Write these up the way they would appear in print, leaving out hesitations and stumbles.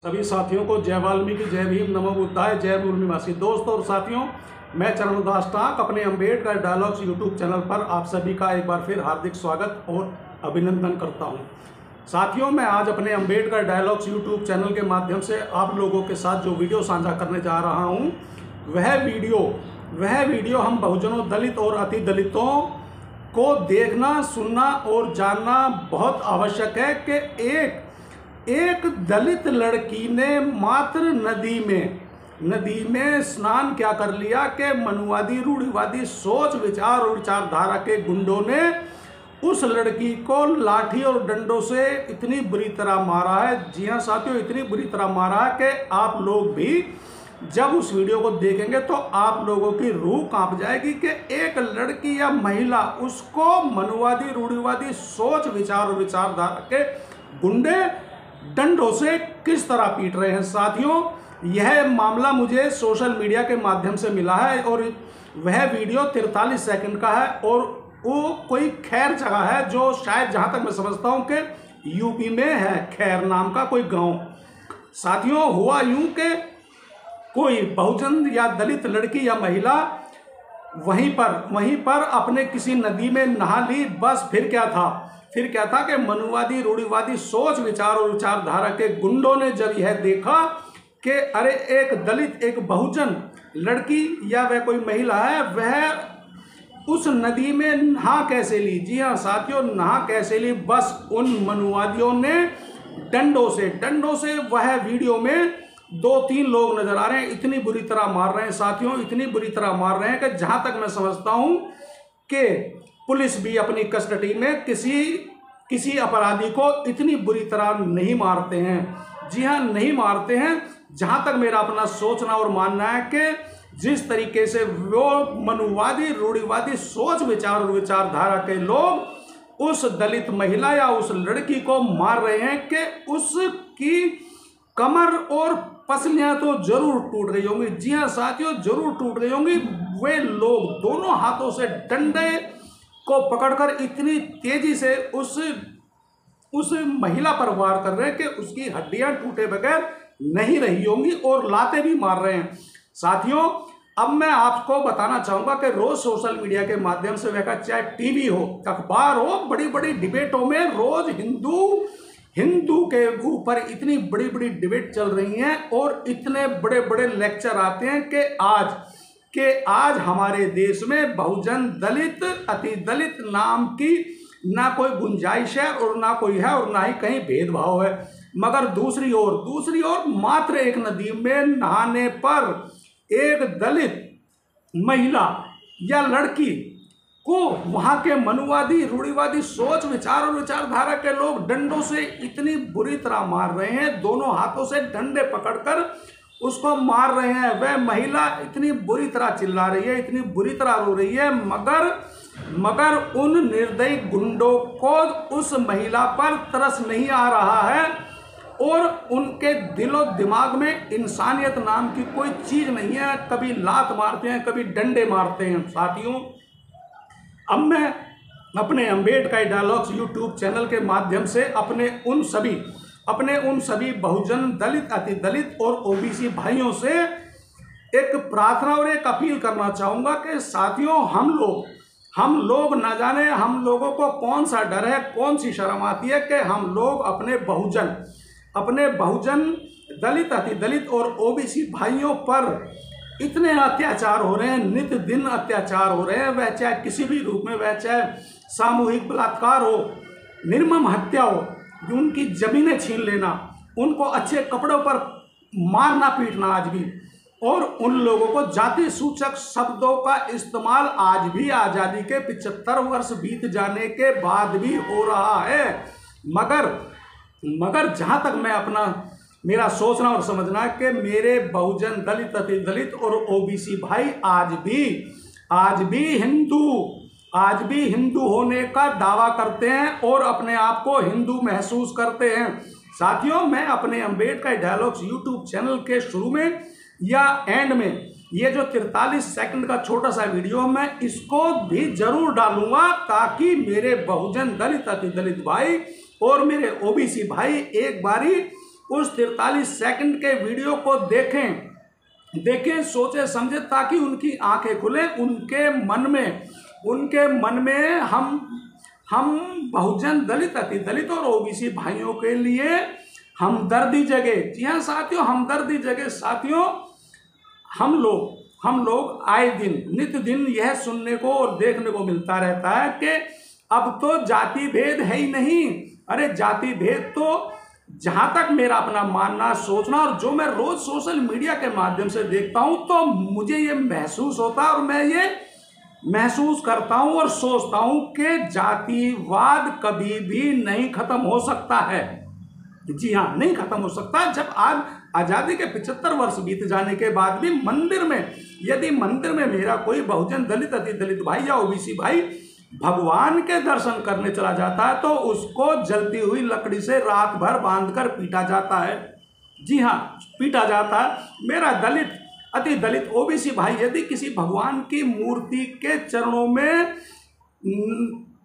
सभी साथियों को जय वाल्मीकि, जय भीम, नमो बुद्धाय, जय उर्मिमासी। दोस्तों और साथियों, मैं चरणदास टाक अपने अम्बेडकर डायलॉग्स यूट्यूब चैनल पर आप सभी का एक बार फिर हार्दिक स्वागत और अभिनंदन करता हूं। साथियों, मैं आज अपने अम्बेडकर डायलॉग्स यूट्यूब चैनल के माध्यम से आप लोगों के साथ जो वीडियो साझा करने जा रहा हूं, वह वीडियो हम बहुजनों, दलित और अति दलितों को देखना, सुनना और जानना बहुत आवश्यक है कि एक दलित लड़की ने मात्र नदी में स्नान क्या कर लिया कि मनुवादी, रूढ़िवादी सोच, विचार और विचारधारा के गुंडों ने उस लड़की को लाठी और डंडों से इतनी बुरी तरह मारा है। जी हाँ साथियों, इतनी बुरी तरह मारा है कि आप लोग भी जब उस वीडियो को देखेंगे तो आप लोगों की रूह कांप जाएगी कि एक लड़की या महिला, उसको मनुवादी, रूढ़िवादी सोच, विचार और विचारधारा के गुंडे डंडों से किस तरह पीट रहे हैं। साथियों, यह मामला मुझे सोशल मीडिया के माध्यम से मिला है और वह वीडियो 43 सेकंड का है और वो कोई खैर जगह है जो शायद, जहां तक मैं समझता हूं कि यूपी में है, खैर नाम का कोई गांव। साथियों, हुआ यूं कि कोई बहुजन या दलित लड़की या महिला वहीं पर अपने किसी नदी में नहा ली। बस फिर क्या था कि मनुवादी, रूढ़िवादी सोच, विचार और विचारधारा के गुंडों ने जब यह देखा कि अरे एक दलित, एक बहुजन लड़की या वह कोई महिला है, वह उस नदी में नहा कैसे ली। जी हाँ साथियों, नहा कैसे ली। बस उन मनुवादियों ने डंडों से वह वीडियो में 2-3 लोग नजर आ रहे हैं, इतनी बुरी तरह मार रहे हैं साथियों, इतनी बुरी तरह मार रहे हैं कि जहां तक मैं समझता हूं कि पुलिस भी अपनी कस्टडी में किसी अपराधी को इतनी बुरी तरह नहीं मारते हैं। जी हाँ, नहीं मारते हैं। जहां तक मेरा अपना सोचना और मानना है कि जिस तरीके से वो मनुवादी, रूढ़िवादी सोच, विचार और विचारधारा के लोग उस दलित महिला या उस लड़की को मार रहे हैं कि उसकी कमर और पसलियां तो जरूर टूट गई होंगी। जी हाँ साथियों, जरूर टूट गई होंगी। वे लोग दोनों हाथों से डंडे को पकड़कर इतनी तेजी से उस महिला पर वार कर रहे हैं कि उसकी हड्डियां टूटे बगैर नहीं रही होंगी और लाते भी मार रहे हैं। साथियों, अब मैं आपको बताना चाहूंगा कि रोज सोशल मीडिया के माध्यम से, वह चाहे टीवी हो, अखबार हो, बड़ी बड़ी डिबेटों में रोज हिंदू के ऊपर इतनी बड़ी बड़ी डिबेट चल रही हैं और इतने बड़े बड़े लेक्चर आते हैं कि आज हमारे देश में बहुजन, दलित, अति दलित नाम की ना कोई गुंजाइश है और ना कोई है और ना ही कहीं भेदभाव है। मगर दूसरी ओर मात्र एक नदी में नहाने पर एक दलित महिला या लड़की को वहां के मनुवादी, रूढ़िवादी सोच, विचार और विचारधारा के लोग डंडों से इतनी बुरी तरह मार रहे हैं, दोनों हाथों से डंडे पकड़कर उसको मार रहे हैं। वह महिला इतनी बुरी तरह चिल्ला रही है, इतनी बुरी तरह रो रही है, मगर उन निर्दयी गुंडों को उस महिला पर तरस नहीं आ रहा है और उनके दिलो दिमाग में इंसानियत नाम की कोई चीज नहीं है। कभी लात मारते हैं, कभी डंडे मारते हैं। साथियों, अब मैं अपने अम्बेडकर डायलॉग्स यूट्यूब चैनल के माध्यम से अपने उन सभी बहुजन, दलित, अति दलित और ओबीसी भाइयों से एक प्रार्थना और एक अपील करना चाहूंगा कि साथियों, हम लोग न जाने हम लोगों को कौन सा डर है, कौन सी शर्म आती है कि हम लोग अपने बहुजन, दलित, अति दलित और ओबीसी भाइयों पर इतने अत्याचार हो रहे हैं, नित्य दिन अत्याचार हो रहे हैं। वह चाहे किसी भी रूप में, वह चाहे सामूहिक बलात्कार हो, निर्मम हत्या हो, उनकी जमीनें छीन लेना, उनको अच्छे कपड़ों पर मारना, पीटना आज भी, और उन लोगों को जाति सूचक शब्दों का इस्तेमाल आज भी आजादी के 75 वर्ष बीत जाने के बाद भी हो रहा है। मगर जहां तक मैं मेरा सोचना और समझना है कि मेरे बहुजन, दलित, अति दलित और ओबीसी भाई आज भी हिंदू होने का दावा करते हैं और अपने आप को हिंदू महसूस करते हैं। साथियों, मैं अपने अम्बेडकर डायलॉग्स यूट्यूब चैनल के शुरू में या एंड में ये जो 43 सेकंड का छोटा सा वीडियो, मैं इसको भी जरूर डालूंगा ताकि मेरे बहुजन, दलित, अति दलित भाई और मेरे ओबीसी भाई एक बारी उस 43 सेकंड के वीडियो को देखें, सोचे समझे, ताकि उनकी आंखें खुले, उनके मन में हम बहुजन, दलित, अति दलित और ओबीसी भाइयों के लिए हमदर्दी जगे। जी हाँ साथियों, हमदर्दी जगे। साथियों, हम लोग आए दिन, नित्य दिन यह सुनने को और देखने को मिलता रहता है कि अब तो जाति भेद है ही नहीं। अरे जाति भेद तो, जहां तक मेरा अपना मानना, सोचना, और जो मैं रोज सोशल मीडिया के माध्यम से देखता हूं, तो मुझे ये महसूस होता है और मैं ये महसूस करता हूं और सोचता हूं कि जातिवाद कभी भी नहीं खत्म हो सकता है। जी हाँ, नहीं खत्म हो सकता। जब आज आजादी के 75 वर्ष बीत जाने के बाद भी यदि मंदिर में मेरा कोई बहुजन, दलित, अति दलित भाई या ओबीसी भाई भगवान के दर्शन करने चला जाता है, तो उसको जलती हुई लकड़ी से रात भर बांधकर पीटा जाता है। जी हाँ, पीटा जाता है। मेरा दलित, अति दलित, ओबीसी भाई यदि किसी भगवान की मूर्ति के चरणों में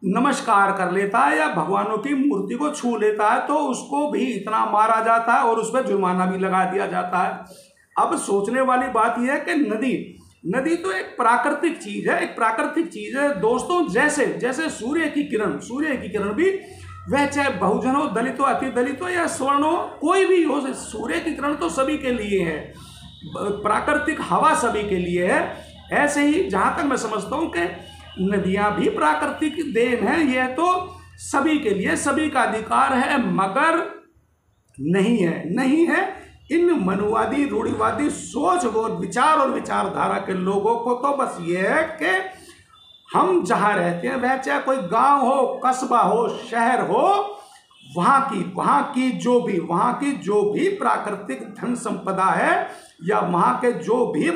नमस्कार कर लेता है या भगवानों की मूर्ति को छू लेता है, तो उसको भी इतना मारा जाता है और उस पर जुर्माना भी लगा दिया जाता है। अब सोचने वाली बात यह है कि नदी तो एक प्राकृतिक चीज है, दोस्तों। जैसे सूर्य की किरण भी, वह चाहे बहुजन हो, दलित हो, अति दलित हो या स्वर्ण हो, कोई भी हो, सूर्य की किरण तो सभी के लिए है, प्राकृतिक हवा सभी के लिए है। ऐसे ही जहां तक मैं समझता हूं कि नदियां भी प्राकृतिक देन है, यह तो सभी के लिए, सभी का अधिकार है, मगर नहीं है इन मनुवादी, रूढ़िवादी सोच और विचारधारा के लोगों को तो बस ये है कि हम जहाँ रहते हैं, वह चाहे कोई गांव हो, कस्बा हो, शहर हो, वहाँ की जो भी प्राकृतिक धन संपदा है या वहाँ के जो भी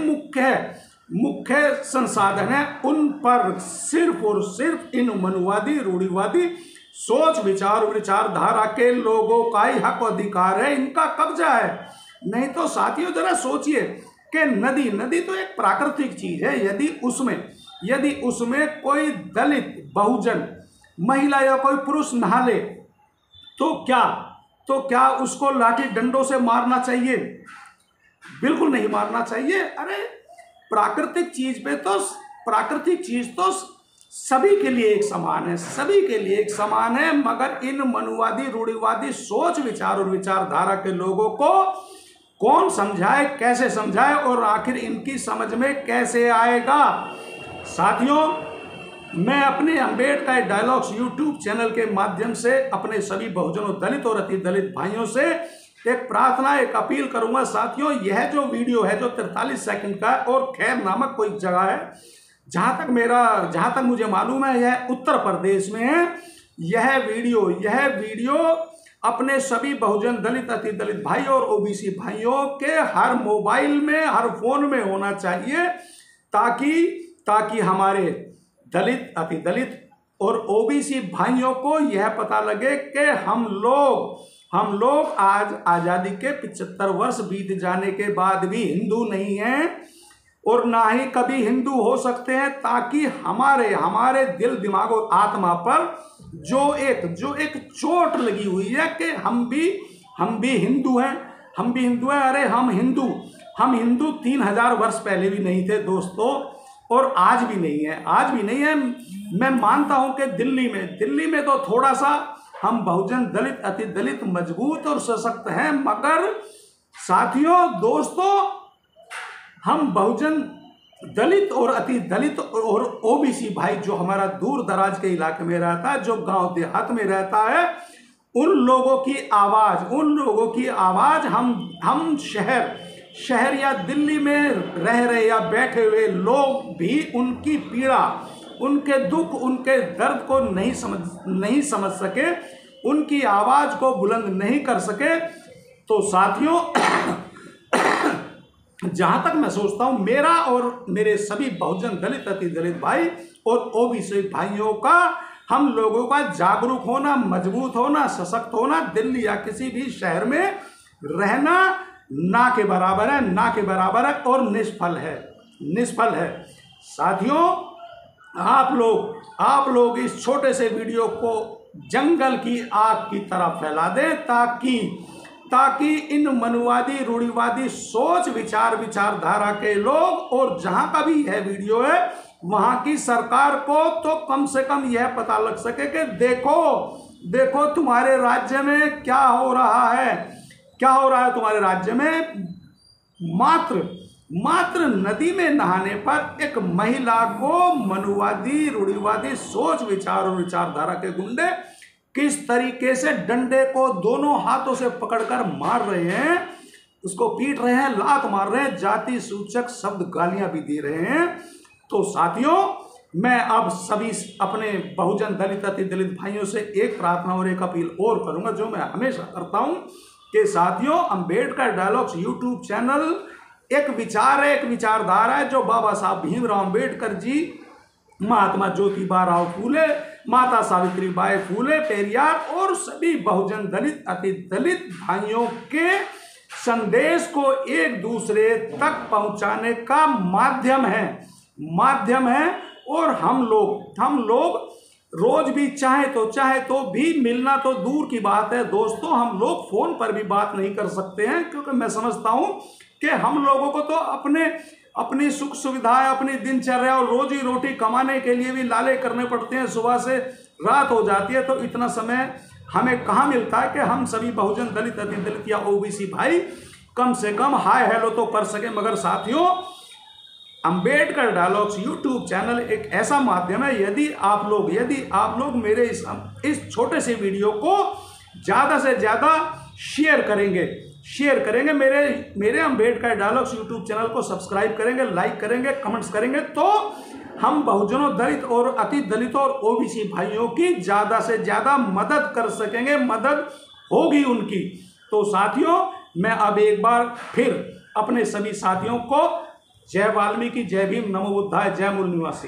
मुख्य संसाधन है, उन पर सिर्फ और सिर्फ इन मनुवादी, रूढ़िवादी सोच, विचारधारा के लोगों का ही हक अधिकार है, इनका कब्जा है। नहीं तो साथियों जरा सोचिए कि नदी तो एक प्राकृतिक चीज है। यदि उसमें कोई दलित, बहुजन, महिला या कोई पुरुष नहा ले, तो क्या उसको लाठी डंडों से मारना चाहिए? बिल्कुल नहीं मारना चाहिए। अरे प्राकृतिक चीज तो सभी के लिए एक समान है, मगर इन मनुवादी, रूढ़िवादी सोच, विचार और विचारधारा के लोगों को कौन समझाए, कैसे समझाए और आखिर इनकी समझ में कैसे आएगा? साथियों, मैं अपने अम्बेडकर डायलॉग्स यूट्यूब चैनल के माध्यम से अपने सभी बहुजनों, दलित और अति दलित भाइयों से एक प्रार्थना, एक अपील करूंगा। साथियों, यह जो वीडियो है, जो 43 सेकंड का, और खैर नामक कोई जगह है, जहां तक मुझे मालूम है, यह उत्तर प्रदेश में है। यह वीडियो अपने सभी बहुजन, दलित, अति दलित भाई और ओबीसी भाइयों के हर मोबाइल में, हर फोन में होना चाहिए, ताकि हमारे दलित, अति दलित और ओबीसी भाइयों को यह पता लगे कि हम लोग आज आज़ादी के 75 वर्ष बीत जाने के बाद भी हिंदू नहीं हैं और ना ही कभी हिंदू हो सकते हैं, ताकि हमारे दिल, दिमाग और आत्मा पर जो एक चोट लगी हुई है कि हम भी हिंदू हैं। अरे हम हिंदू 3000 वर्ष पहले भी नहीं थे दोस्तों, और आज भी नहीं है। मैं मानता हूं कि दिल्ली में तो थोड़ा सा हम बहुजन, दलित, अति दलित मजबूत और सशक्त हैं, मगर साथियों, दोस्तों, हम बहुजन, दलित और अति दलित और ओबीसी भाई जो हमारा दूर दराज के इलाके में रहता है, जो गांव देहात में रहता है, उन लोगों की आवाज हम शहर या दिल्ली में रह रहे या बैठे हुए लोग भी उनकी पीड़ा, उनके दुख, उनके दर्द को नहीं समझ सके, उनकी आवाज को बुलंद नहीं कर सके। तो साथियों, जहां तक मैं सोचता हूं, मेरा और मेरे सभी बहुजन, दलित, अति दलित भाई और ओबीसी भाइयों का, हम लोगों का जागरूक होना, मजबूत होना, सशक्त होना, दिल्ली या किसी भी शहर में रहना ना के बराबर है और निष्फल है। साथियों, आप लोग इस छोटे से वीडियो को जंगल की आग की तरह फैला दें, ताकि इन मनुवादी रूढ़िवादी सोच विचारधारा के लोग, और जहां का भी यह वीडियो है वहां की सरकार को तो कम से कम यह पता लग सके कि देखो तुम्हारे राज्य में क्या हो रहा है, तुम्हारे राज्य में। मात्र नदी में नहाने पर एक महिला को मनुवादी रूढ़िवादी सोच विचार और विचारधारा के गुंडे किस तरीके से डंडे को दोनों हाथों से पकड़कर मार रहे हैं, उसको पीट रहे हैं, लात मार रहे हैं, जाति सूचक शब्द गालियां भी दे रहे हैं। तो साथियों, मैं अब सभी अपने बहुजन दलित अति दलित भाइयों से एक प्रार्थना और एक अपील और करूंगा, जो मैं हमेशा करता हूं कि साथियों, अंबेडकर डायलॉग्स यूट्यूब चैनल एक विचार है, एक विचारधारा है जो बाबा साहब भीमराव अंबेडकर जी, महात्मा ज्योतिबा राव फूले, माता सावित्रीबाई फूले, पेरियार और सभी बहुजन दलित अति दलित भाइयों के संदेश को एक दूसरे तक पहुंचाने का माध्यम है। और हम लोग रोज भी चाहे तो भी मिलना तो दूर की बात है दोस्तों, हम लोग फोन पर भी बात नहीं कर सकते हैं, क्योंकि मैं समझता हूं कि हम लोगों को तो अपनी सुख सुविधाएं, अपनी दिनचर्या और रोजी रोटी कमाने के लिए भी लाले करने पड़ते हैं। सुबह से रात हो जाती है, तो इतना समय हमें कहाँ मिलता है कि हम सभी बहुजन दलित अति दलित या ओबीसी भाई कम से कम हाय हेलो तो कर सके। मगर साथियों, अंबेडकर डायलॉग्स यूट्यूब चैनल एक ऐसा माध्यम है, यदि आप लोग मेरे इस छोटे से वीडियो को ज़्यादा से ज़्यादा शेयर करेंगे, मेरे अंबेडकर डायलॉग्स यूट्यूब चैनल को सब्सक्राइब करेंगे, लाइक करेंगे, कमेंट्स करेंगे, तो हम बहुजनों दलित और अति दलित और ओबीसी भाइयों की ज़्यादा से ज़्यादा मदद कर सकेंगे, मदद होगी उनकी। तो साथियों, मैं अब एक बार फिर अपने सभी साथियों को जय वाल्मीकि, जय भीम, नमो बुद्धाय, जय मूल निवासी।